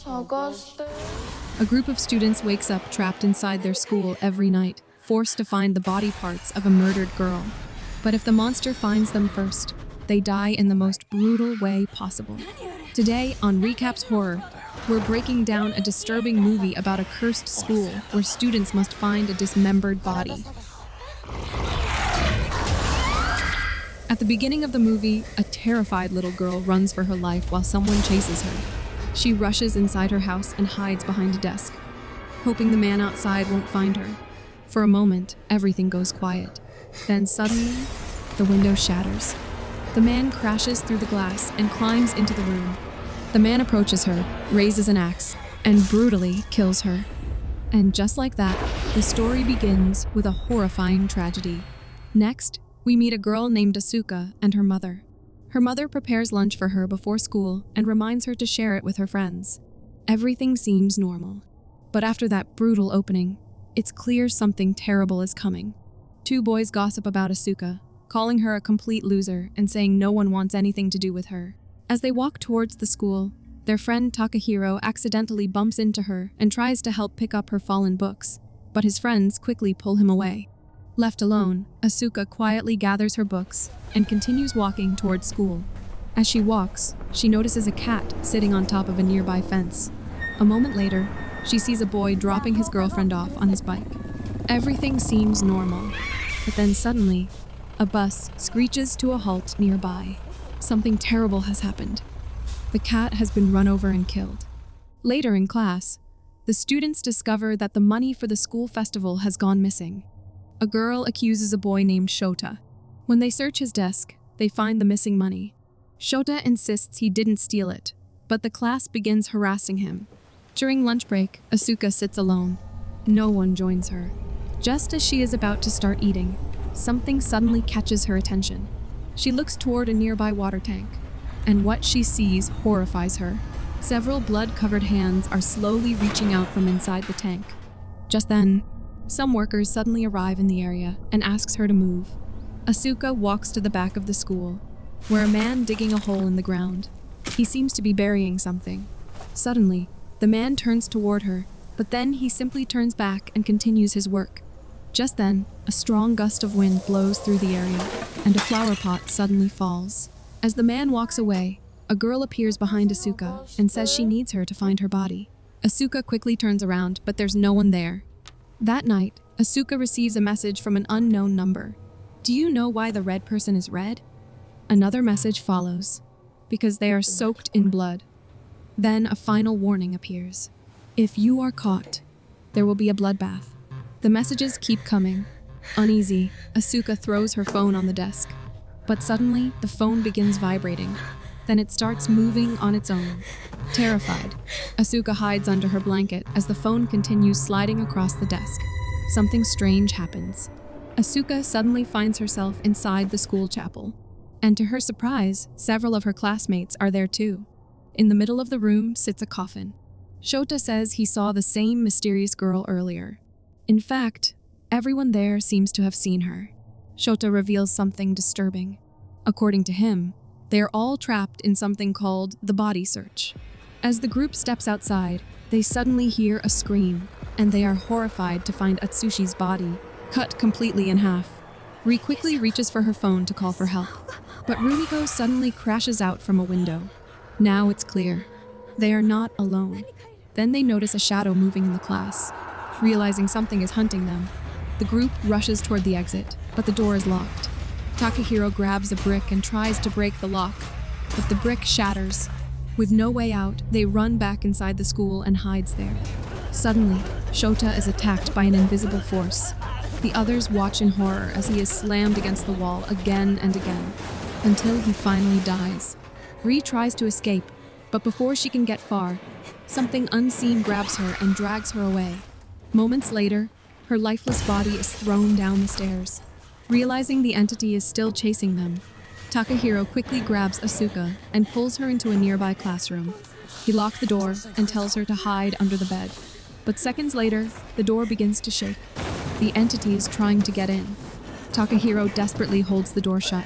A group of students wakes up trapped inside their school every night, forced to find the body parts of a murdered girl. But if the monster finds them first, they die in the most brutal way possible. Today on Recaps Horror, we're breaking down a disturbing movie about a cursed school where students must find a dismembered body. At the beginning of the movie, a terrified little girl runs for her life while someone chases her. She rushes inside her house and hides behind a desk, hoping the man outside won't find her. For a moment, everything goes quiet. Then suddenly, the window shatters. The man crashes through the glass and climbs into the room. The man approaches her, raises an axe, and brutally kills her. And just like that, the story begins with a horrifying tragedy. Next, we meet a girl named Asuka and her mother. Her mother prepares lunch for her before school and reminds her to share it with her friends. Everything seems normal. But after that brutal opening, it's clear something terrible is coming. Two boys gossip about Asuka, calling her a complete loser and saying no one wants anything to do with her. As they walk towards the school, their friend Takahiro accidentally bumps into her and tries to help pick up her fallen books, but his friends quickly pull him away. Left alone, Asuka quietly gathers her books and continues walking towards school. As she walks, she notices a cat sitting on top of a nearby fence. A moment later, she sees a boy dropping his girlfriend off on his bike. Everything seems normal, but then suddenly, a bus screeches to a halt nearby. Something terrible has happened. The cat has been run over and killed. Later in class, the students discover that the money for the school festival has gone missing. A girl accuses a boy named Shota. When they search his desk, they find the missing money. Shota insists he didn't steal it, but the class begins harassing him. During lunch break, Asuka sits alone. No one joins her. Just as she is about to start eating, something suddenly catches her attention. She looks toward a nearby water tank, and what she sees horrifies her. Several blood-covered hands are slowly reaching out from inside the tank. Just then, some workers suddenly arrive in the area and asks her to move. Asuka walks to the back of the school, where a man digging a hole in the ground. He seems to be burying something. Suddenly, the man turns toward her, but then he simply turns back and continues his work. Just then, a strong gust of wind blows through the area, and a flower pot suddenly falls. As the man walks away, a girl appears behind Asuka and says she needs her to find her body. Asuka quickly turns around, but there's no one there. That night, Asuka receives a message from an unknown number. Do you know why the red person is red? Another message follows, because they are soaked in blood. Then a final warning appears. If you are caught, there will be a bloodbath. The messages keep coming. Uneasy, Asuka throws her phone on the desk. But suddenly, the phone begins vibrating. Then it starts moving on its own. Terrified, Asuka hides under her blanket as the phone continues sliding across the desk. Something strange happens. Asuka suddenly finds herself inside the school chapel. And to her surprise, several of her classmates are there too. In the middle of the room sits a coffin. Shota says he saw the same mysterious girl earlier. In fact, everyone there seems to have seen her. Shota reveals something disturbing. According to him, they are all trapped in something called the body search. As the group steps outside, they suddenly hear a scream, and they are horrified to find Atsushi's body, cut completely in half. Ri quickly reaches for her phone to call for help, but Rumiko suddenly crashes out from a window. Now it's clear. They are not alone. Then they notice a shadow moving in the class. Realizing something is hunting them, the group rushes toward the exit, but the door is locked. Takahiro grabs a brick and tries to break the lock, but the brick shatters. With no way out, they run back inside the school and hides there. Suddenly, Shota is attacked by an invisible force. The others watch in horror as he is slammed against the wall again and again, until he finally dies. Ri tries to escape, but before she can get far, something unseen grabs her and drags her away. Moments later, her lifeless body is thrown down the stairs. Realizing the entity is still chasing them, Takahiro quickly grabs Asuka and pulls her into a nearby classroom. He locks the door and tells her to hide under the bed. But seconds later, the door begins to shake. The entity is trying to get in. Takahiro desperately holds the door shut,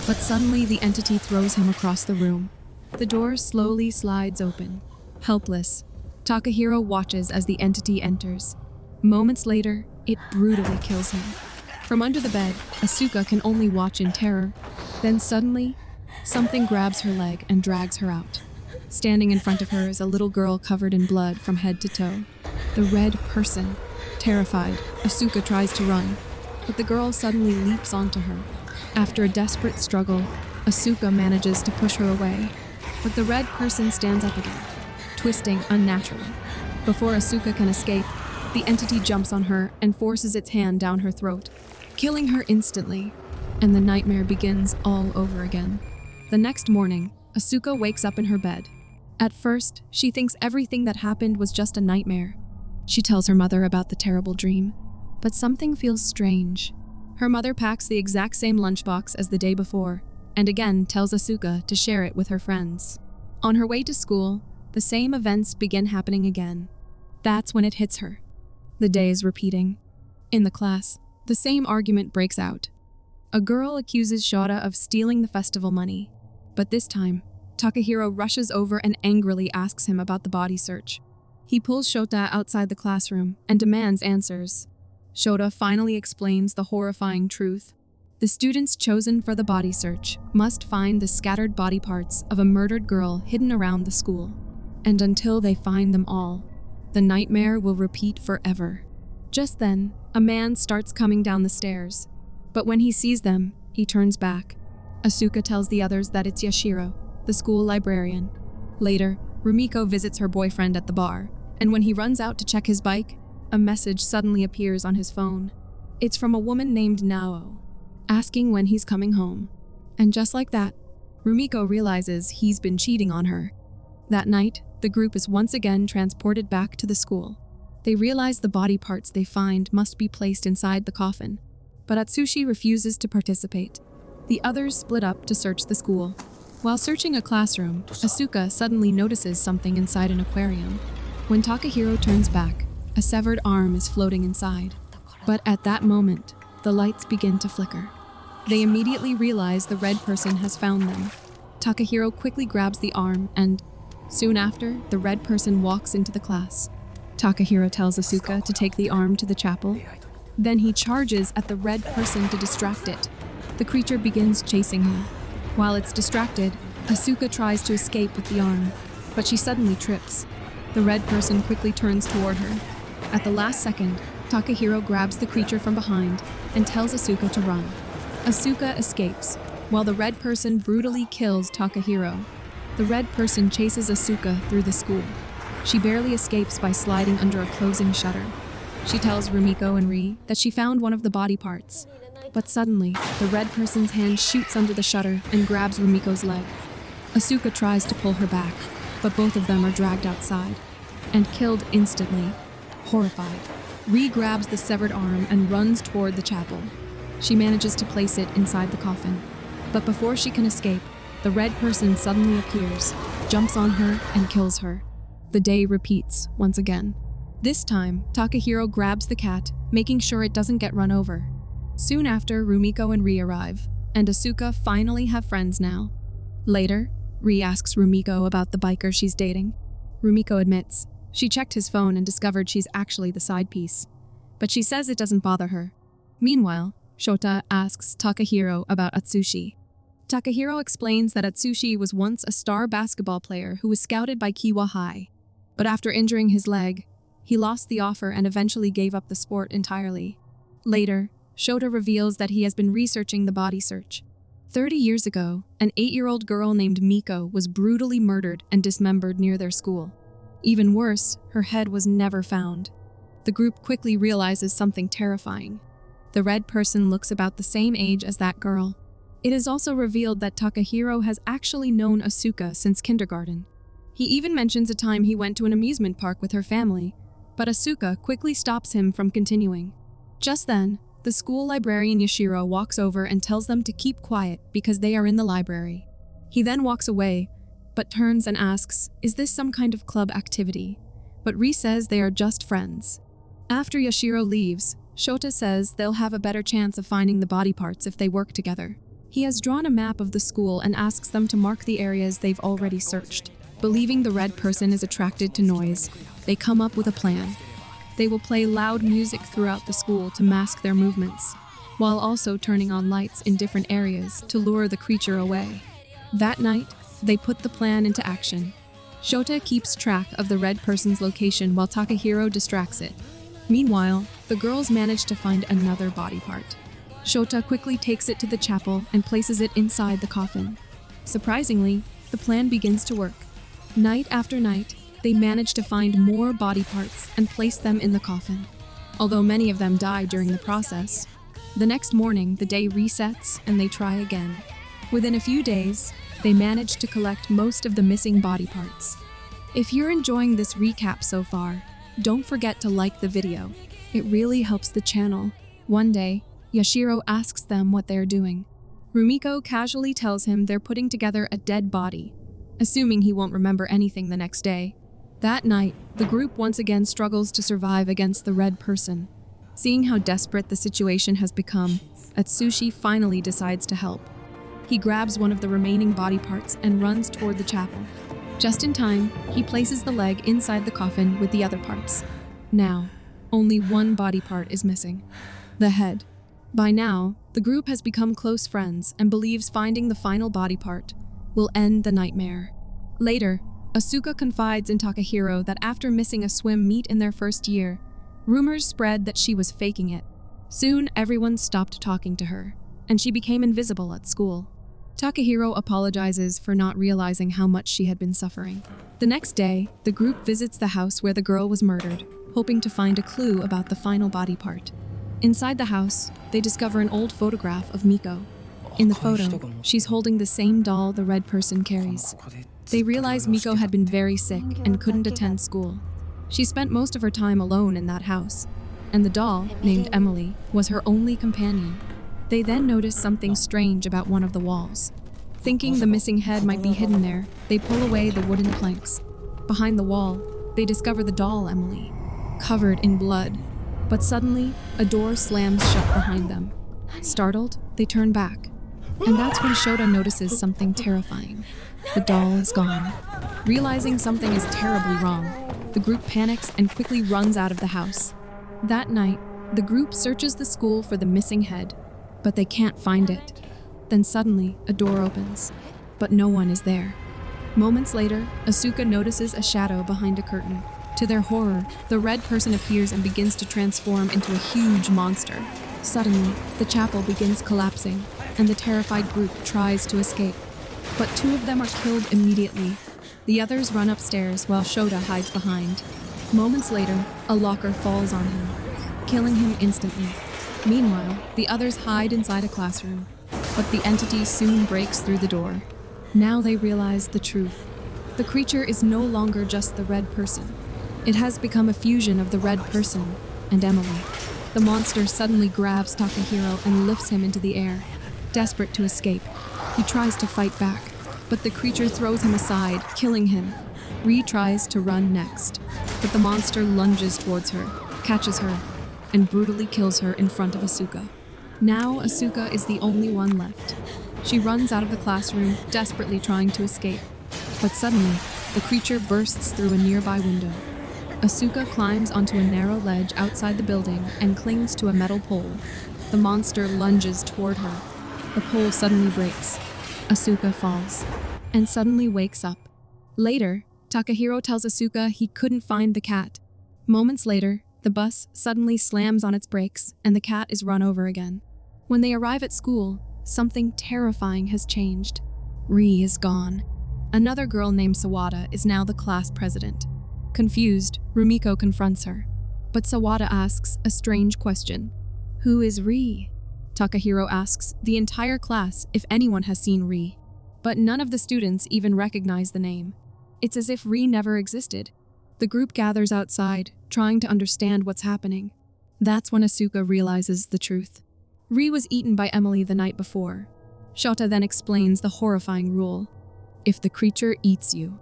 but suddenly the entity throws him across the room. The door slowly slides open. Helpless, Takahiro watches as the entity enters. Moments later, it brutally kills him. From under the bed, Asuka can only watch in terror. Then suddenly, something grabs her leg and drags her out. Standing in front of her is a little girl covered in blood from head to toe. The red person. Terrified, Asuka tries to run, but the girl suddenly leaps onto her. After a desperate struggle, Asuka manages to push her away, but the red person stands up again, twisting unnaturally. Before Asuka can escape, the entity jumps on her and forces its hand down her throat, killing her instantly, and the nightmare begins all over again. The next morning, Asuka wakes up in her bed. At first, she thinks everything that happened was just a nightmare. She tells her mother about the terrible dream, but something feels strange. Her mother packs the exact same lunchbox as the day before, and again tells Asuka to share it with her friends. On her way to school, the same events begin happening again. That's when it hits her. The day is repeating. In the class, the same argument breaks out. A girl accuses Shota of stealing the festival money, but this time, Takahiro rushes over and angrily asks him about the body search. He pulls Shota outside the classroom and demands answers. Shota finally explains the horrifying truth. The students chosen for the body search must find the scattered body parts of a murdered girl hidden around the school. And until they find them all, the nightmare will repeat forever. Just then, a man starts coming down the stairs. But when he sees them, he turns back. Asuka tells the others that it's Yashiro, the school librarian. Later, Rumiko visits her boyfriend at the bar, and when he runs out to check his bike, a message suddenly appears on his phone. It's from a woman named Nao, asking when he's coming home. And just like that, Rumiko realizes he's been cheating on her. That night, the group is once again transported back to the school. They realize the body parts they find must be placed inside the coffin, but Atsushi refuses to participate. The others split up to search the school. While searching a classroom, Asuka suddenly notices something inside an aquarium. When Takahiro turns back, a severed arm is floating inside. But at that moment, the lights begin to flicker. They immediately realize the red person has found them. Takahiro quickly grabs the arm and, soon after, the red person walks into the class. Takahiro tells Asuka to take the arm to the chapel. Then he charges at the red person to distract it. The creature begins chasing him. While it's distracted, Asuka tries to escape with the arm, but she suddenly trips. The red person quickly turns toward her. At the last second, Takahiro grabs the creature from behind and tells Asuka to run. Asuka escapes, while the red person brutally kills Takahiro. The red person chases Asuka through the school. She barely escapes by sliding under a closing shutter. She tells Rumiko and Ri that she found one of the body parts. But suddenly, the red person's hand shoots under the shutter and grabs Rumiko's leg. Asuka tries to pull her back, but both of them are dragged outside and killed instantly. Horrified, Ri grabs the severed arm and runs toward the chapel. She manages to place it inside the coffin. But before she can escape, the red person suddenly appears, jumps on her, and kills her. The day repeats once again. This time, Takahiro grabs the cat, making sure it doesn't get run over. Soon after, Rumiko and Ri arrive, and Asuka finally have friends now. Later, Ri asks Rumiko about the biker she's dating. Rumiko admits she checked his phone and discovered she's actually the side piece, but she says it doesn't bother her. Meanwhile, Shota asks Takahiro about Atsushi. Takahiro explains that Atsushi was once a star basketball player who was scouted by Kiwa High, but after injuring his leg, he lost the offer and eventually gave up the sport entirely. Later, Shota reveals that he has been researching the body search. 30 years ago, an 8-year-old girl named Miko was brutally murdered and dismembered near their school. Even worse, her head was never found. The group quickly realizes something terrifying. The red person looks about the same age as that girl. It is also revealed that Takahiro has actually known Asuka since kindergarten. He even mentions a time he went to an amusement park with her family, but Asuka quickly stops him from continuing. Just then, the school librarian Yashiro walks over and tells them to keep quiet because they are in the library. He then walks away, but turns and asks, "Is this some kind of club activity?" But Ri says they are just friends. After Yashiro leaves, Shota says they'll have a better chance of finding the body parts if they work together. He has drawn a map of the school and asks them to mark the areas they've already searched. Believing the red person is attracted to noise, they come up with a plan. They will play loud music throughout the school to mask their movements, while also turning on lights in different areas to lure the creature away. That night, they put the plan into action. Shota keeps track of the red person's location while Takahiro distracts it. Meanwhile, the girls manage to find another body part. Shota quickly takes it to the chapel and places it inside the coffin. Surprisingly, the plan begins to work. Night after night, they manage to find more body parts and place them in the coffin. Although many of them die during the process, the next morning the day resets and they try again. Within a few days, they manage to collect most of the missing body parts. If you're enjoying this recap so far, don't forget to like the video. It really helps the channel. One day, Yashiro asks them what they're doing. Rumiko casually tells him they're putting together a dead body, assuming he won't remember anything the next day. That night, the group once again struggles to survive against the red person. Seeing how desperate the situation has become, Atsushi finally decides to help. He grabs one of the remaining body parts and runs toward the chapel. Just in time, he places the leg inside the coffin with the other parts. Now, only one body part is missing: the head. By now, the group has become close friends and believes finding the final body part will end the nightmare. Later, Asuka confides in Takahiro that after missing a swim meet in their first year, rumors spread that she was faking it. Soon, everyone stopped talking to her, and she became invisible at school. Takahiro apologizes for not realizing how much she had been suffering. The next day, the group visits the house where the girl was murdered, hoping to find a clue about the final body part. Inside the house, they discover an old photograph of Miko. In the photo, she's holding the same doll the red person carries. They realize Miko had been very sick and couldn't attend school. She spent most of her time alone in that house, and the doll, named Emily, was her only companion. They then notice something strange about one of the walls. Thinking the missing head might be hidden there, they pull away the wooden planks. Behind the wall, they discover the doll Emily, covered in blood. But suddenly, a door slams shut behind them. Startled, they turn back. And that's when Shota notices something terrifying. The doll is gone. Realizing something is terribly wrong, the group panics and quickly runs out of the house. That night, the group searches the school for the missing head, but they can't find it. Then suddenly, a door opens, but no one is there. Moments later, Asuka notices a shadow behind a curtain. To their horror, the red person appears and begins to transform into a huge monster. Suddenly, the chapel begins collapsing, and the terrified group tries to escape. But two of them are killed immediately. The others run upstairs while Shota hides behind. Moments later, a locker falls on him, killing him instantly. Meanwhile, the others hide inside a classroom, but the entity soon breaks through the door. Now they realize the truth. The creature is no longer just the red person. It has become a fusion of the red person and Emily. The monster suddenly grabs Takahiro and lifts him into the air. Desperate to escape, he tries to fight back, but the creature throws him aside, killing him. Ri tries to run next, but the monster lunges towards her, catches her, and brutally kills her in front of Asuka. Now Asuka is the only one left. She runs out of the classroom, desperately trying to escape. But suddenly, the creature bursts through a nearby window. Asuka climbs onto a narrow ledge outside the building and clings to a metal pole. The monster lunges toward her. The pole suddenly breaks. Asuka falls, and suddenly wakes up. Later, Takahiro tells Asuka he couldn't find the cat. Moments later, the bus suddenly slams on its brakes, and the cat is run over again. When they arrive at school, something terrifying has changed. Ri is gone. Another girl named Sawada is now the class president. Confused, Rumiko confronts her. But Sawada asks a strange question. Who is Ri? Takahiro asks the entire class if anyone has seen Ri. But none of the students even recognize the name. It's as if Ri never existed. The group gathers outside, trying to understand what's happening. That's when Asuka realizes the truth. Ri was eaten by Emily the night before. Shota then explains the horrifying rule. If the creature eats you,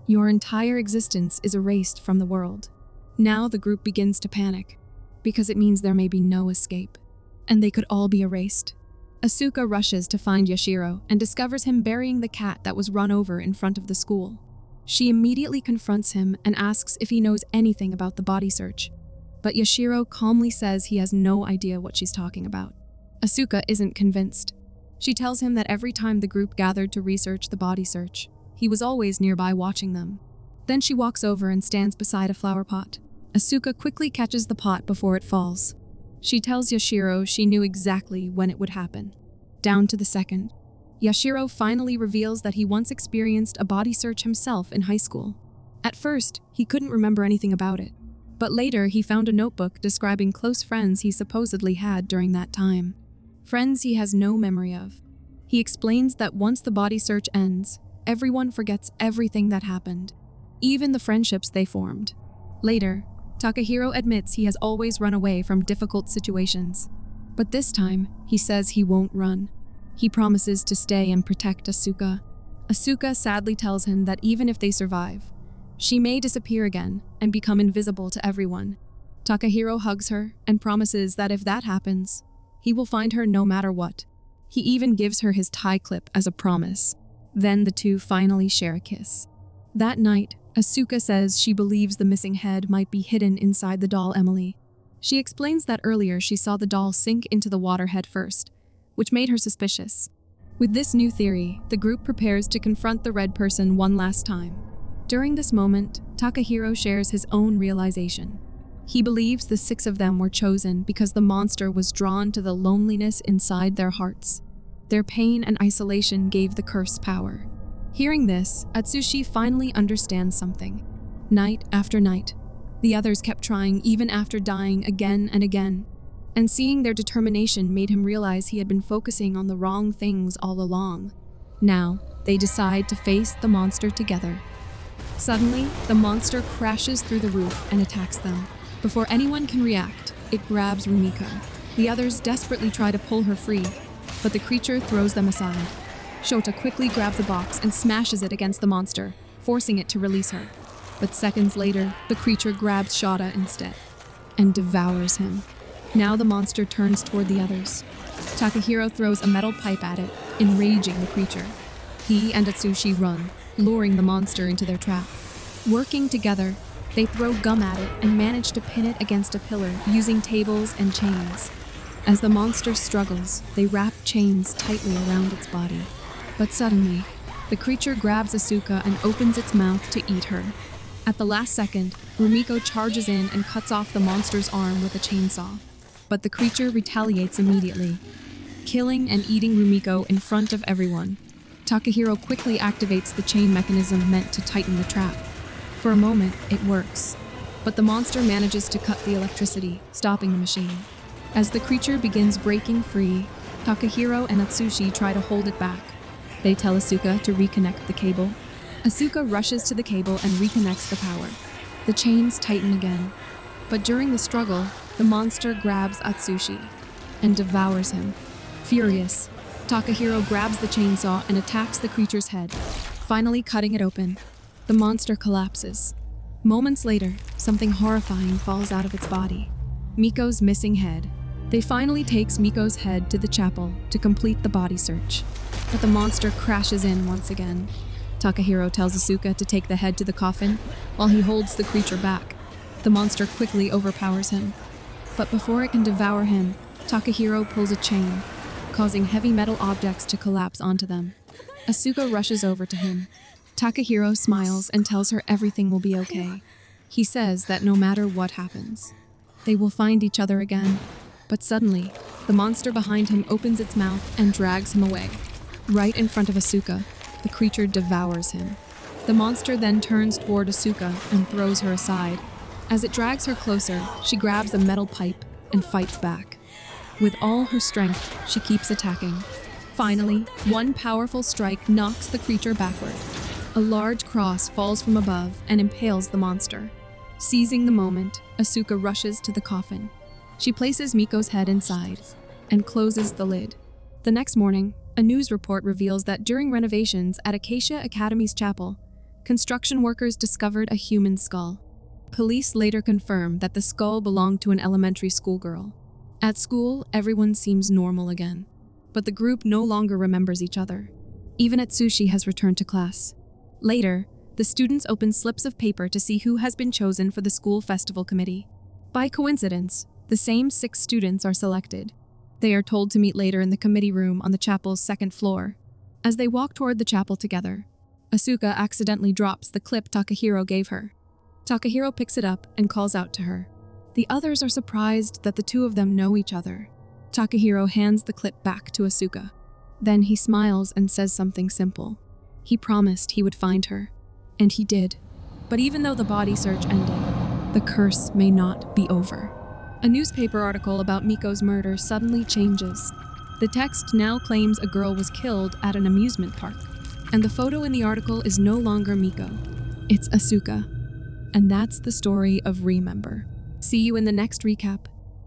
your entire existence is erased from the world. Now the group begins to panic, because it means there may be no escape, and they could all be erased. Asuka rushes to find Yashiro and discovers him burying the cat that was run over in front of the school. She immediately confronts him and asks if he knows anything about the body search. But Yashiro calmly says he has no idea what she's talking about. Asuka isn't convinced. She tells him that every time the group gathered to research the body search, he was always nearby watching them. Then she walks over and stands beside a flower pot. Asuka quickly catches the pot before it falls. She tells Yashiro she knew exactly when it would happen, down to the second. Yashiro finally reveals that he once experienced a body search himself in high school. At first, he couldn't remember anything about it, but later he found a notebook describing close friends he supposedly had during that time. Friends he has no memory of. He explains that once the body search ends, everyone forgets everything that happened, even the friendships they formed. Later, Takahiro admits he has always run away from difficult situations. But this time, he says he won't run. He promises to stay and protect Asuka. Asuka sadly tells him that even if they survive, she may disappear again and become invisible to everyone. Takahiro hugs her and promises that if that happens, he will find her no matter what. He even gives her his tie clip as a promise. Then the two finally share a kiss. That night, Asuka says she believes the missing head might be hidden inside the doll Emily. She explains that earlier she saw the doll sink into the water head first, which made her suspicious. With this new theory, the group prepares to confront the red person one last time. During this moment, Takahiro shares his own realization. He believes the six of them were chosen because the monster was drawn to the loneliness inside their hearts. Their pain and isolation gave the curse power. Hearing this, Atsushi finally understands something. Night after night, the others kept trying even after dying again and again. And seeing their determination made him realize he had been focusing on the wrong things all along. Now, they decide to face the monster together. Suddenly, the monster crashes through the roof and attacks them. Before anyone can react, it grabs Rumiko. The others desperately try to pull her free, but the creature throws them aside. Shota quickly grabs the box and smashes it against the monster, forcing it to release her. But seconds later, the creature grabs Shota instead and devours him. Now the monster turns toward the others. Takahiro throws a metal pipe at it, enraging the creature. He and Atsushi run, luring the monster into their trap. Working together, they throw gum at it and manage to pin it against a pillar using tables and chains. As the monster struggles, they wrap chains tightly around its body. But suddenly, the creature grabs Asuka and opens its mouth to eat her. At the last second, Rumiko charges in and cuts off the monster's arm with a chainsaw. But the creature retaliates immediately, killing and eating Rumiko in front of everyone. Takahiro quickly activates the chain mechanism meant to tighten the trap. For a moment, it works, but the monster manages to cut the electricity, stopping the machine. As the creature begins breaking free, Takahiro and Atsushi try to hold it back. They tell Asuka to reconnect the cable. Asuka rushes to the cable and reconnects the power. The chains tighten again, but during the struggle, the monster grabs Atsushi and devours him. Furious, Takahiro grabs the chainsaw and attacks the creature's head, finally cutting it open. The monster collapses. Moments later, something horrifying falls out of its body. Miko's missing head. They finally takes Miko's head to the chapel to complete the body search, but the monster crashes in once again. Takahiro tells Asuka to take the head to the coffin while he holds the creature back. The monster quickly overpowers him. But before it can devour him, Takahiro pulls a chain, causing heavy metal objects to collapse onto them. Asuka rushes over to him. Takahiro smiles and tells her everything will be okay. He says that no matter what happens, they will find each other again. But suddenly, the monster behind him opens its mouth and drags him away. Right in front of Asuka, the creature devours him. The monster then turns toward Asuka and throws her aside. As it drags her closer, she grabs a metal pipe and fights back. With all her strength, she keeps attacking. Finally, one powerful strike knocks the creature backward. A large cross falls from above and impales the monster. Seizing the moment, Asuka rushes to the coffin. She places Miko's head inside and closes the lid. The next morning, a news report reveals that during renovations at Acacia Academy's chapel, construction workers discovered a human skull. Police later confirmed that the skull belonged to an elementary school girl. At school, everyone seems normal again, but the group no longer remembers each other. Even Atsushi has returned to class. Later, The students open slips of paper to see who has been chosen for the school festival committee. By coincidence, the same 6 students are selected. They are told to meet later in the committee room on the chapel's 2nd floor. As they walk toward the chapel together, Asuka accidentally drops the clip Takahiro gave her. Takahiro picks it up and calls out to her. The others are surprised that the two of them know each other. Takahiro hands the clip back to Asuka. Then he smiles and says something simple. He promised he would find her, and he did. But even though the body search ended, the curse may not be over. A newspaper article about Miko's murder suddenly changes. The text now claims a girl was killed at an amusement park, and the photo in the article is no longer Miko. It's Asuka. And that's the story of Remember. See you in the next recap.